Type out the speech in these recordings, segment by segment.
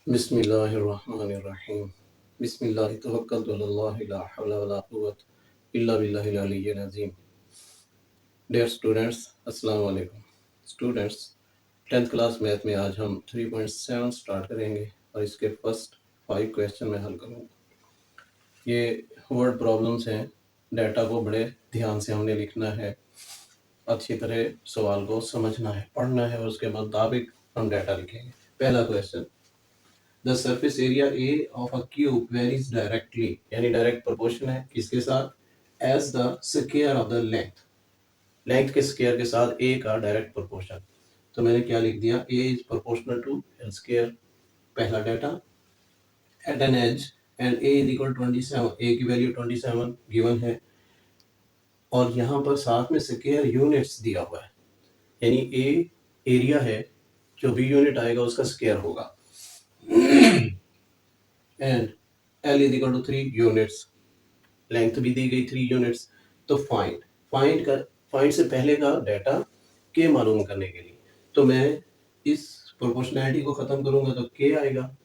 बिस्मिल्लाहिर्रहमानिर्रहीम। बिस्मिल्लाहि तवक्कलतु अलल्लाहि ला हौला वला कुव्वता इल्ला बिल्लाहिल अलिय्यिल अज़ीम। डियर स्टूडेंट्स, अस्सलाम वालेकुम। स्टूडेंट्स, 10th क्लास मैथ में आज हम 3.7 स्टार्ट करेंगे और इसके फर्स्ट 5 क्वेश्चन मैं हल करूँगा। ये वर्ड प्रॉब्लम्स हैं, डाटा को बड़े ध्यान से हमने लिखना है, अच्छी तरह सवाल को समझना है, पढ़ना है और उसके मुताबिक हम डाटा लिखेंगे। पहला question, the surface area A of a cube varies directly, यानी डायरेक्ट प्रोपोर्शन है किसके साथ, as the square of the length, length के स्क्वायर के साथ ए का डायरेक्ट प्रोपोर्शन। तो मैंने क्या लिख दिया, A is proportional to L square, पहला डाटा। At an edge and A is equal 27, A की वैल्यू 27 गिवन है और यहाँ पर साथ में स्क्वायर यूनिट्स दिया हुआ है, यानी ए एरिया है, जो भी यूनिट आएगा उसका स्क्वायर होगा। And L is equal to 3 units, length भी दी गई 3 यूनिट्स। तो फाइंड से पहले का डाटा के मालूम करने के लिए तो मैं इस प्रोपोर्शनैलिटी को खत्म करूंगा तो के आएगा,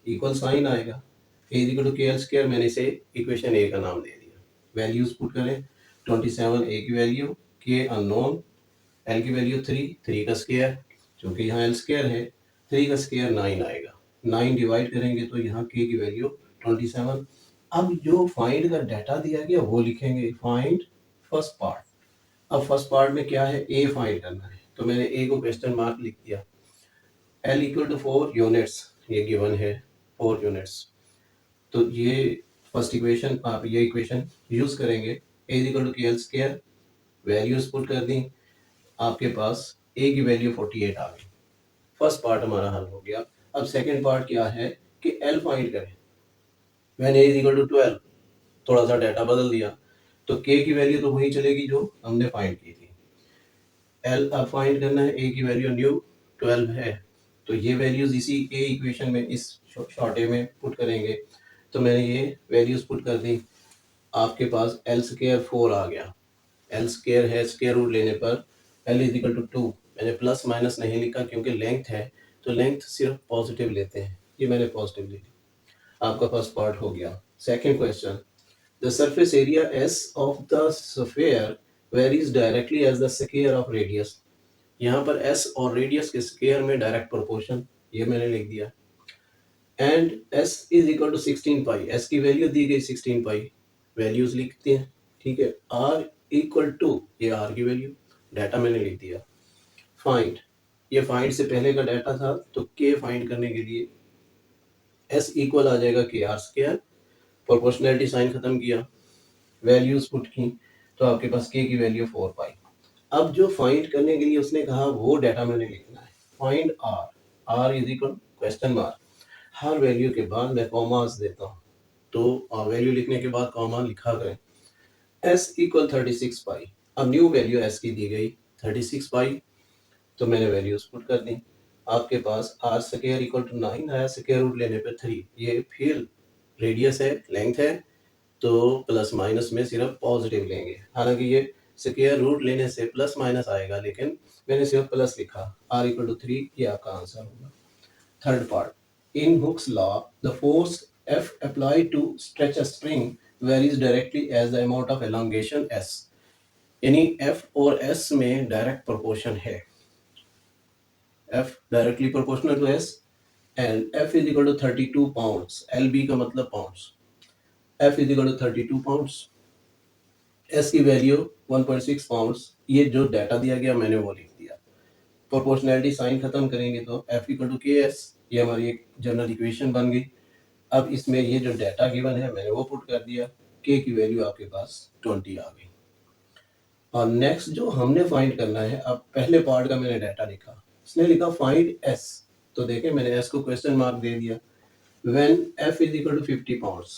इक्वल साइन आएगा, ए इक्वल टू के एल स्क्वायर, मैंने इसे इक्वेशन ए का नाम दे दिया। वैल्यूज पुट करें, 27 ए की वैल्यू, के अननोन, एल की वैल्यू 3 का स्क्वायर, क्योंकि यहाँ एल स्क्वायर है, 3 का स्क्वायर 9 आएगा, 9 डिवाइड करेंगे तो यहाँ के की वैल्यू 27। अब जो फाइंड का डाटा दिया गया वो लिखेंगे, फाइंड फर्स्ट पार्ट। अब फर्स्ट पार्ट में क्या है, ए फाइंड करना है, तो मैंने ए को क्वेश्चन मार्क लिख दिया। एल इक्वल टू 4 यूनिट्स, ये गिवन है 4 यूनिट्स, तो ये फर्स्ट इक्वेशन, आप ये इक्वेशन यूज करेंगे। ए इक्वल टू के एल स्क्वायर, वैल्यूज पुट कर दी, आपके पास ए की वैल्यू 48 आ गई। फर्स्ट पार्ट हमारा हल हो गया। अब सेकंड पार्ट क्या है कि एल फाइंड करें। When A is equal to 12, थोड़ा सा डाटा बदल दिया तो के की वैल्यू तो वही चलेगी जो हमने फाइंड की थी। एल अब फाइंड करना है, ए की वैल्यू न्यू 12 है, तो ये वैल्यूज इसी ए इक्वेशन में, इस शॉर्ट ए में पुट करेंगे। तो मैंने ये वैल्यूज पुट कर दी, आपके पास एल स्क्वायर 4 आ गया। एल स्क्वायर है, स्क्वायर रूट लेने पर एल इज इक्वल टू 2, मैंने प्लस माइनस नहीं लिखा क्योंकि लेंथ है, तो लेंथ सिर्फ पॉजिटिव लेते हैं, ये मैंने पॉजिटिव लिखी। आपका फर्स्ट पार्ट हो गया। Second question, the surface area S of the sphere varies directly as the square of radius. यहाँ पर एस और रेडियस के स्क्वायर में डायरेक्ट प्रोपोर्शन, ये मैंने लिख दिया। And S is equal to 16 pi, S की वैल्यू दी गई 16 पाई, वैल्यूज लिखते हैं, ठीक है। आर इक्वल टू, ये आर की वैल्यू, डाटा मैंने लिख दिया। फाइंड, ये फाइंड से पहले का डाटा था, तो के फाइंड करने के लिए एस इक्वल आ जाएगा के आर स्क्वायर, प्रोपोर्शनैलिटी साइन खत्म किया, वैल्यूज पुट की, तो आपके पास के की वैल्यू 4 पाई। अब जो फाइंड करने के लिए उसने कहा वो डाटा मैंने लिखना है। Find R, R is equal question mark, हर वैल्यू के बाद मैं कॉमास देता हूँ, तो वैल्यू लिखने के बाद कॉमा लिखा करें। एस इक्वल 36 पाई, अब न्यू वैल्यू एस की दी गई 36 पाई, तो मैंने वैल्यूज पुट कर दी। आपके पास आर स्क्वायर इक्वल टू 9 आया, स्क्वायर रूट लेने पे 3, ये फिर रेडियस है, लेंथ है, तो प्लस माइनस में सिर्फ पॉजिटिव लेंगे। हालांकि ये स्क्वायर रूट लेने से प्लस माइनस आएगा, लेकिन मैंने सिर्फ प्लस लिखा। आर इक्वल टू 3, ये आपका आंसर होगा। Third part, in Hooke's law the force F apply to stretch a string varies directly as the amount of elongation S, यानी एफ और एस में डायरेक्ट प्रोपोर्शन है। F directly proportional to S and F is equal to 32 pounds, L B का मतलब pounds, F is equal to 32 pounds, S की value 1.6 pounds, ये जो data दिया गया मैंने वो लिख दिया। प्रोपोर्शनैलिटी साइन खत्म करेंगे तो एफ इक्वल टू के एस, ये हमारी एक जनरल इक्वेशन बन गई। अब इसमें ये जो डाटा गिवन है मैंने वो पुट कर दिया, के की वैल्यू आपके पास 20 आ गई। और नेक्स्ट जो हमने फाइंड करना है, अब पहले पार्ट का मैंने डाटा लिखा, इसने लिखा फाइंड एस, तो देखें मैंने एस को क्वेश्चन मार्क दे दिया। When F is equal to 50 pounds,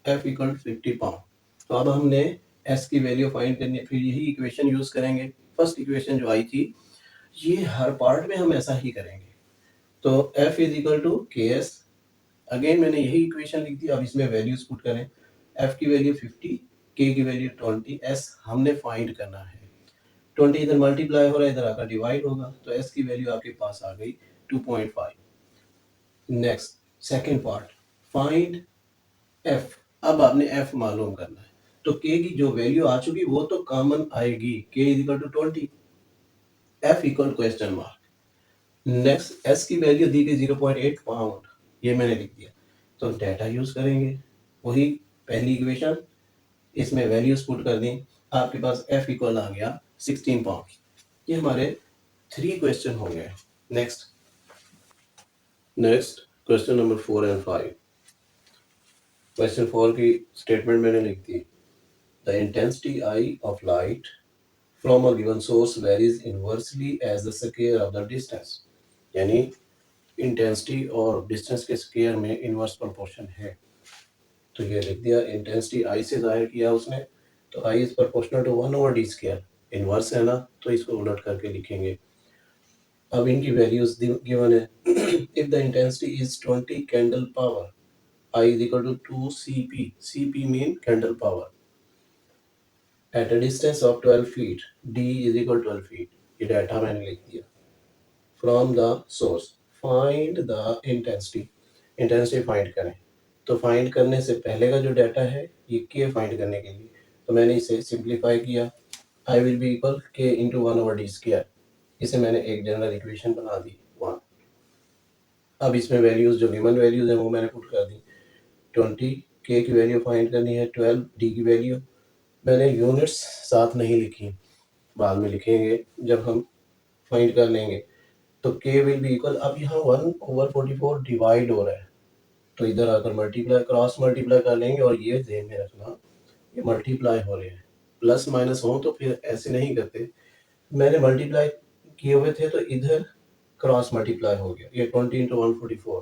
F equal to 50 pound, तो अब हमने एस की वैल्यू फाइंड करनी है, फिर यही इक्वेशन यूज करेंगे। फर्स्ट इक्वेशन जो आई थी, ये हर पार्ट में हम ऐसा ही करेंगे। तो एफ इज इक्वल टू के एस, अगेन मैंने यही इक्वेशन लिख दी। अब इसमें वैल्यूज पुट करें, एफ की वैल्यू 50, के की वैल्यू 20, एस हमने फाइंड करना है। 20 इधर मल्टीप्लाई हो रहा है, इधर आकर डिवाइड होगा, तो एस की वैल्यू आपके पास आ गई 2.5। Next, second part, find F. अब आपने एफ मालूम करना है, तो के की जो वैल्यू आ चुकी वो तो कॉमन आएगी, K is equal to 20, F equal question mark. Next S की वैल्यू दी गई 0.8 पाउंड, ये मैंने लिख दिया, तो डाटा यूज करेंगे, वही पहली इक्वेशन, इसमें वैल्यूज पुट कर दी, आपके पास एफ इक्वल आ गया 16 पाउंड। ये हमारे 3 क्वेश्चन हो गए। Next question number 4 and 5। Question 4 की स्टेटमेंट मैंने लिख दी, the intensity I of light from a given source varies inversely as the square of the distance, यानी इंटेंसिटी और डिस्टेंस के स्क्वायर में इनवर्स प्रोपोर्शन है। तो ये लिख दिया, इंटेंसिटी आई से जाहिर किया उसने, तो I is proportional to 1/d square, inverse है ना, तो इसको उलट करके लिखेंगे। अब इनकी वैल्यूज गिवन है, if the intensity is 20 candle power, I is equal to 2 cp, cp mean candle power, at a distance of 12 feet, d is equal 12 feet. ये डाटा मैंने लिख दिया। From the source find the intensity, intensity find करें। तो find करने से पहले का जो डाटा है ये के फाइंड करने के लिए, तो मैंने इसे सिंप्लीफाई किया, आई विल बी इक्वल के इंटू 1/d स्क्वायर, इसे मैंने एक जनरल इक्वेशन बना दी 1। अब इसमें वैल्यूज जो गिवन वैल्यूज है वो मैंने पुट कर दी, 20 के की वैल्यू फाइंड करनी है, 12 डी की वैल्यू, मैंने यूनिट्स साथ नहीं लिखी, बाद में लिखेंगे जब हम फाइंड कर लेंगे। तो के विल बी इक्वल, अब यहाँ 1/44 डिवाइड हो रहा है, तो इधर आकर मल्टीप्लाई, क्रॉस मल्टीप्लाई कर लेंगे, और ये ध्यान में रखना ये मल्टीप्लाई हो रहे हैं, प्लस माइनस हो तो फिर ऐसे नहीं करते, मैंने मल्टीप्लाई किए हुए थे तो इधर क्रॉस मल्टीप्लाई हो गया, ये 20 इंटू 144,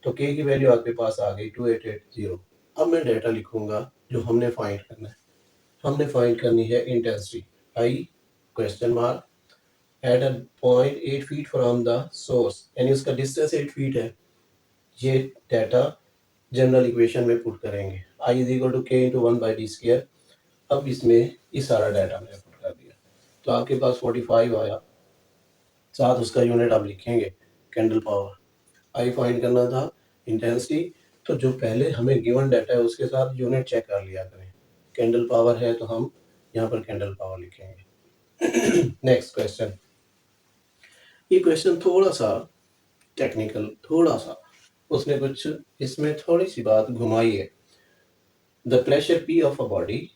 तो के की वैल्यू आपके पास आ गई 2880। अब मैं डेटा लिखूंगा जो हमने फाइंड करना है, हमने फाइंड करनी है intensity I question mark at a point 8 feet from the source, यानी उसका डिस्टेंस 8 फीट है। ये डाटा जनरल इक्वेशन में पुट करेंगे, आई इज इक्वल टू के इंटू 1/d स्क्वायर। अब इसमें ये सारा डाटा मैंने पुट कर दिया, तो आपके पास 45 आया, साथ उसका यूनिट आप लिखेंगे कैंडल पावर। आई फाइंड करना था इंटेंसिटी, तो जो पहले हमें गिवन डाटा है उसके साथ यूनिट चेक कर लिया करें, कैंडल पावर है तो हम यहाँ पर कैंडल पावर लिखेंगे। नेक्स्ट क्वेश्चन, ये क्वेश्चन थोड़ा सा टेक्निकल, थोड़ा सा उसने कुछ इसमें थोड़ी सी बात घुमाई है। The pressure P of a body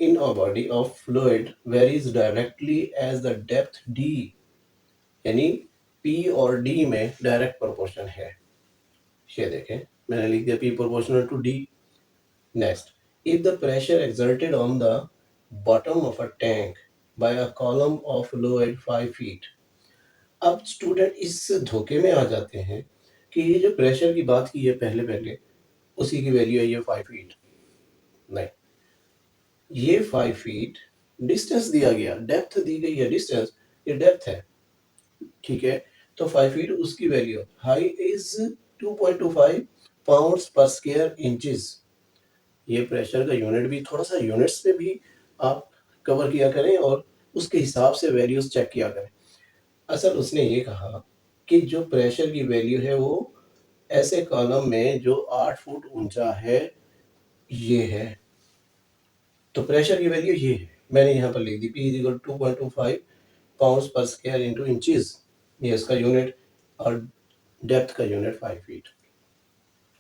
in a body of fluid varies directly as the depth d, यानी P और D में डायरेक्ट प्रोपोर्शन है। ये देखें मैंने लिख दिया P proportional to D। Next, if the pressure exerted on the bottom of a tank by a column of fluid 5 feet, अब स्टूडेंट इस धोखे में आ जाते हैं कि ये जो प्रेशर की बात की है पहले पहले उसी की वैल्यू है ये 5 फीट, नहीं, ये 5 फीट डिस्टेंस दिया गया, डेप्थ दी गई है, डिस्टेंस ये डेप्थ है, ठीक है, तो 5 फीट उसकी वैल्यू, हाई इज 2.25 पाउंड्स पर स्क्वायर इंचेस। ये प्रेशर का यूनिट भी थोड़ा सा यूनिट्स पे भी आप कवर किया करें और उसके हिसाब से वैल्यूज चेक किया करें। असल उसने ये कहा कि जो प्रेशर की वैल्यू है वो ऐसे कॉलम में जो 8 फुट ऊंचा है ये है, तो प्रेशर की वैल्यू ये है, मैंने यहाँ पर लिख दी P इज इक्वल 2.25 पाउंड्स पर स्क्वायर इंटू इंचेस, ये इसका यूनिट, और डेप्थ का यूनिट 5 फीट।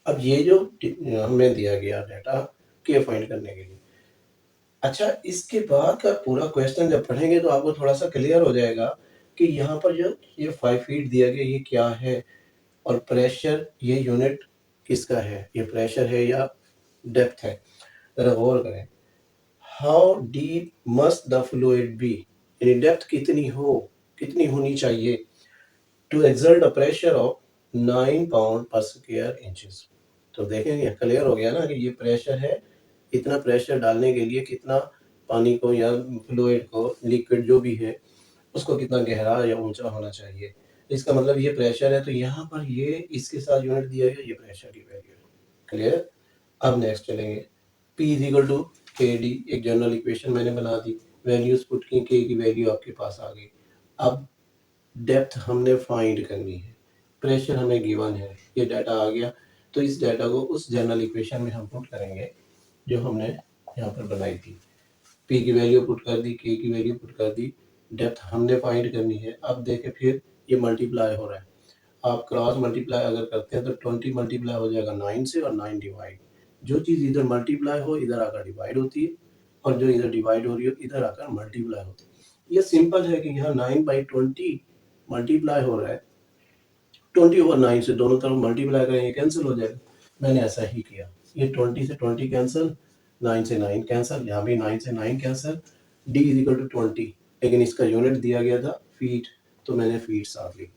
अब ये जो हमें दिया गया डाटा के फाइंड करने के लिए, अच्छा इसके बाद का पूरा क्वेश्चन जब पढ़ेंगे तो आपको थोड़ा सा क्लियर हो जाएगा कि यहाँ पर जो ये 5 फीट दिया गया ये क्या है, और प्रेशर ये यूनिट किसका है, ये प्रेशर है या डेप्थ है। जरा गौर करें, how deep must the fluid be, यानी डेप्थ कितनी होनी चाहिए to exert a pressure of 9 pound per square inches. तो देखेंगे क्लियर हो गया ना कि ये प्रेशर है, इतना प्रेशर डालने के लिए कितना पानी को या फ्लूइड को, लिक्विड जो भी है उसको कितना गहरा या ऊंचा होना चाहिए, इसका मतलब ये प्रेशर है, तो यहाँ पर ये इसके साथ यूनिट दिया गया, ये प्रेशर की वैल्यू है। क्लियर। अब नेक्स्ट चलेंगे, P इज इक्वल टू के डी, एक जनरल इक्वेशन मैंने बना दी, वैल्यूज पुट की, के की वैल्यू आपके पास आ गई। अब डेप्थ हमने फाइंड करनी है, प्रेशर हमें गिवन है, ये डाटा आ गया, तो इस डाटा को उस जनरल इक्वेशन में हम पुट करेंगे जो हमने यहाँ पर बनाई थी। पी की वैल्यू पुट कर दी, के की वैल्यू पुट कर दी, डेप्थ हमने फाइंड करनी है। अब देखें फिर ये मल्टीप्लाई हो रहा है, आप क्रॉस मल्टीप्लाई अगर करते हैं तो 20 मल्टीप्लाई हो जाएगा 9 से और 9 डिवाइड। जो चीज़ इधर मल्टीप्लाई हो इधर आकर डिवाइड होती है, और जो इधर डिवाइड हो रही हो इधर आकर मल्टीप्लाई होती है। ये सिंपल है कि यहाँ 9/20 मल्टीप्लाई हो रहा है, 20/9 से दोनों तरफ मल्टीप्लाई करेंगे कैंसिल हो जाएगा। मैंने ऐसा ही किया, ये 20 से 20 कैंसिल, 9 से 9 कैंसिल, यहाँ भी 9 से 9 कैंसिल, d = 20, लेकिन इसका यूनिट दिया गया था फीट, तो मैंने फीट साथ लिख